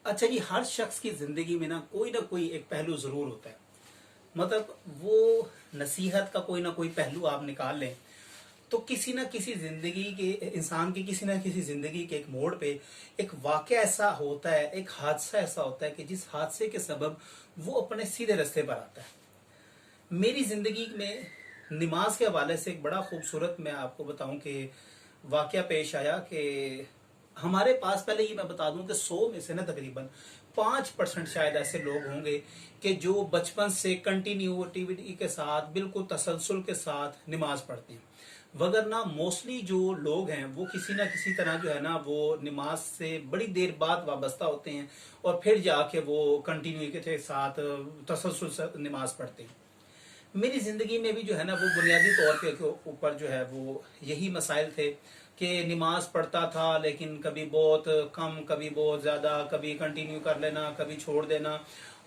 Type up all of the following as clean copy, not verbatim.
अच्छा जी, हर शख्स की जिंदगी में ना कोई एक पहलू जरूर होता है। मतलब वो नसीहत का कोई ना कोई पहलू आप निकाल लें तो किसी ना किसी जिंदगी के इंसान की किसी ना किसी जिंदगी के एक मोड़ पे एक वाकया ऐसा होता है, एक हादसा ऐसा होता है कि जिस हादसे के सबब वो अपने सीधे रास्ते पर आता है। मेरी जिंदगी में नमाज के हवाले से एक बड़ा खूबसूरत मैं आपको बताऊं कि वाकया पेश आया कि हमारे पास, पहले ये मैं बता दूं कि 100 में से ना तकरीबन 5% शायद ऐसे लोग होंगे कि जो बचपन से कंटिन्यूटिविटी के साथ बिल्कुल तसलसल के साथ नमाज पढ़ते हैं। वगरना मोस्टली जो लोग हैं वो किसी ना किसी तरह जो है ना वो नमाज से बड़ी देर बाद वाबस्ता होते हैं और फिर जाके वो कंटिन्यू के साथ तसलसल से नमाज पढ़ते हैं। मेरी जिंदगी में भी जो है ना वो बुनियादी तौर पे के ऊपर जो है वो यही मसाइल थे कि नमाज पढ़ता था लेकिन कभी बहुत कम, कभी बहुत ज़्यादा, कभी कंटिन्यू कर लेना, कभी छोड़ देना,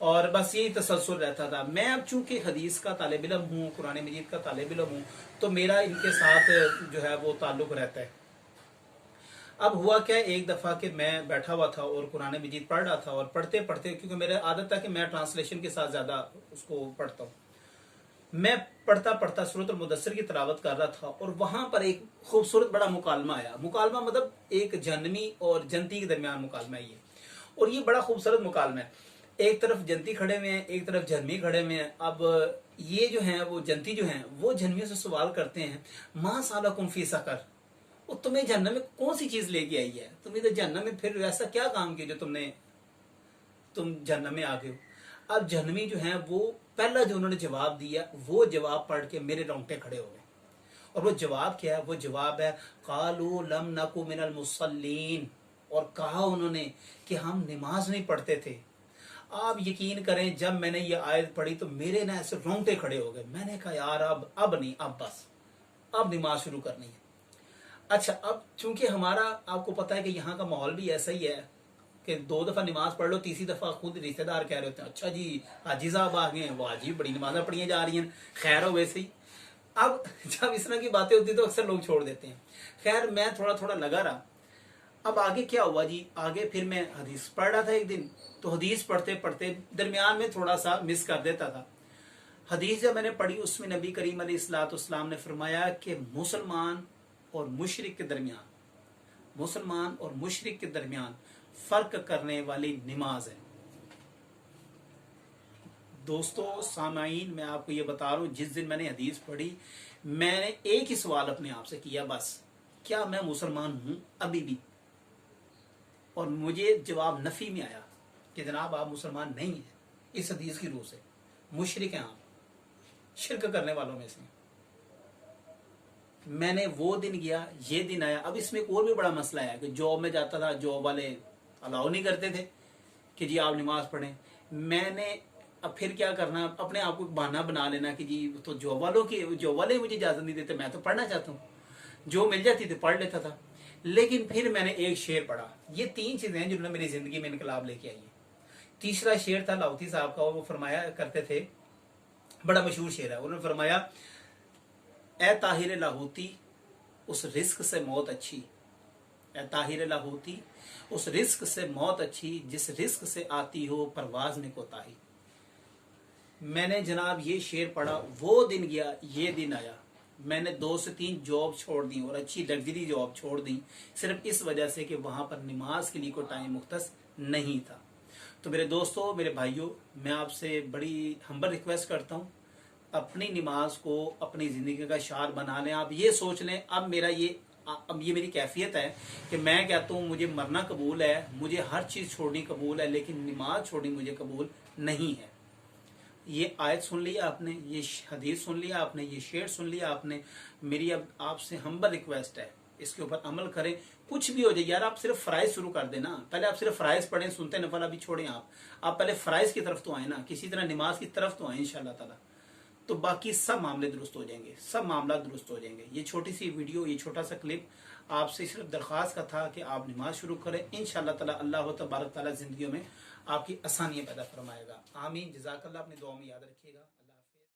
और बस यही तसलसल रहता था। मैं अब चूंकि हदीस का तालिब इल्म हूँ, कुरान मजीद का तालिब इल्म हूँ, तो मेरा इनके साथ जो है वो ताल्लुक रहता है। अब हुआ क्या, एक दफ़ा कि मैं बैठा हुआ था और कुरान मजीद पढ़ रहा था, और पढ़ते पढ़ते, क्योंकि मेरा आदत था कि मैं ट्रांसलेशन के साथ ज़्यादा उसको पढ़ता हूँ, मैं पढ़ता पढ़ता सूरत मुदस्सिर की तिलावत कर रहा था और वहां पर एक खूबसूरत बड़ा मुकालमा आया। मुकालमा मतलब एक जन्मी और जनती के दरमियान मुकालमा है ये, और ये बड़ा खूबसूरत मुकालमा है। एक तरफ जनती खड़े हुए हैं, एक तरफ जन्मी खड़े हुए हैं। अब ये जो है वो जनती जो है वो जन्मियों से सवाल करते हैं, माँ साला कुम फी सकर, वो तुम्हें जहन्नम में कौन सी चीज लेके आई है, तुम्हें तो जहन्नम में फिर ऐसा क्या काम किया जो तुम जहन्नम में आ गए हो। अब जहन्नमी जो है वो पहला जो उन्होंने जवाब दिया वो जवाब पढ़ के मेरे रोंगटे खड़े हो गए। और वो जवाब क्या है? वो जवाब है कालू लम नकु मिनल मुसल्लीन, और कहा उन्होंने कि हम नमाज नहीं पढ़ते थे। आप यकीन करें, जब मैंने ये आयत पढ़ी तो मेरे ना ऐसे रोंगटे खड़े हो गए। मैंने कहा यार अब नहीं, अब बस, अब नमाज शुरू करनी है। अच्छा, अब चूंकि हमारा, आपको पता है कि यहाँ का माहौल भी ऐसा ही है कि 2 दफा नमाज पढ़ लो, तीसरी दफा खुद रिश्तेदार कह रहे होते हैं अच्छा जी हाजी साहब आ गए हैं, वो हाजी बड़ी नमाजा पढ़ी जा रही हैं, खैर हो वैसे ही। अब जब इस तरह की बातें होती तो अक्सर लोग छोड़ देते हैं। खैर मैं थोड़ा थोड़ा लगा रहा। अब आगे क्या हुआ जी, आगे फिर मैं हदीस पढ़ रहा था एक दिन, तो हदीस पढ़ते पढ़ते दरमियान में थोड़ा सा मिस कर देता था। हदीस जब मैंने पढ़ी उसमें नबी करीम अलैहिस्सलाम ने फरमाया कि मुसलमान और मुशरिक के दरमियान फर्क करने वाली नमाज है। दोस्तों सामाईन, मैं आपको ये बता रहा हूँ, जिस दिन मैंने हदीस पढ़ी मैंने एक ही सवाल अपने आप से किया, बस, क्या मैं मुसलमान हूं अभी भी? और मुझे जवाब नफी में आया कि जनाब आप मुसलमान नहीं हैं, इस हदीस की रूह से मुशरिक हैं आप, शिरक करने वालों में से। मैंने वो दिन गया, ये दिन आया। अब इसमें एक और भी बड़ा मसला है कि जॉब में जाता था, जॉब वाले अलाउ नहीं करते थे कि जी आप नमाज पढ़ें। मैंने अब फिर क्या करना, अपने आप को बहाना बना लेना कि जी तो जॉब वाले मुझे इजाजत नहीं देते, मैं तो पढ़ना चाहता हूँ। जो मिल जाती थी पढ़ लेता था। लेकिन फिर मैंने एक शेर पढ़ा। ये 3 चीजें हैं जिन्होंने मेरी जिंदगी में इनकलाब लेके आई है। तीसरा शेर था लाहौती साहब का, वो फरमाया करते थे, बड़ा मशहूर शेर है, उन्होंने फरमाया, ए ताहिर लाहौती उस रिस्क से मौत अच्छी, ए ताहिर लाहौती उस रिस्क से मौत अच्छी, जिस रिस्क से आती हो परवाज में कोताही। मैंने जनाब ये शेर पढ़ा, वो दिन गया ये दिन आया। मैंने 2 से 3 जॉब छोड़ दी, और अच्छी लग्जरी जॉब छोड़ दी, सिर्फ इस वजह से कि वहां पर नमाज के लिए कोई टाइम मुख्तस नहीं था। तो मेरे दोस्तों, मेरे भाइयों, मैं आपसे बड़ी हम्बल रिक्वेस्ट करता हूँ, अपनी नमाज को अपनी जिंदगी का शार बना लें। आप ये सोच लें, अब ये मेरी कैफियत है कि मैं कहता हूँ मुझे मरना कबूल है, मुझे हर चीज छोड़नी कबूल है, लेकिन नमाज छोड़नी मुझे कबूल नहीं है। ये आयत सुन लिया आपने, ये हदीस सुन लिया आपने, ये शेर सुन लिया आपने। मेरी अब आपसे हम्बल रिक्वेस्ट है, इसके ऊपर अमल करें। कुछ भी हो जाए यार, आप सिर्फ फराइज शुरू कर देना। पहले आप सिर्फ फराइज पढ़ें, सुनते नफल अभी छोड़ें। आप पहले फराइज की तरफ तो आए ना, किसी तरह नमाज की तरफ तो आए इंशाअल्लाह ताला, तो बाकी सब मामले दुरुस्त हो जाएंगे, सब मामला दुरुस्त हो जाएंगे। ये छोटी सी वीडियो, ये छोटा सा क्लिप आपसे सिर्फ दरख्वास्त का था कि आप नमाज शुरू करें। इंशाअल्लाह ताला अल्लाह तबारक ताला जिंदगियों में आपकी आसानियां पैदा फरमाएगा। आमीन। जज़ाकल्लाह। अपनी दुआ में याद रखिएगा।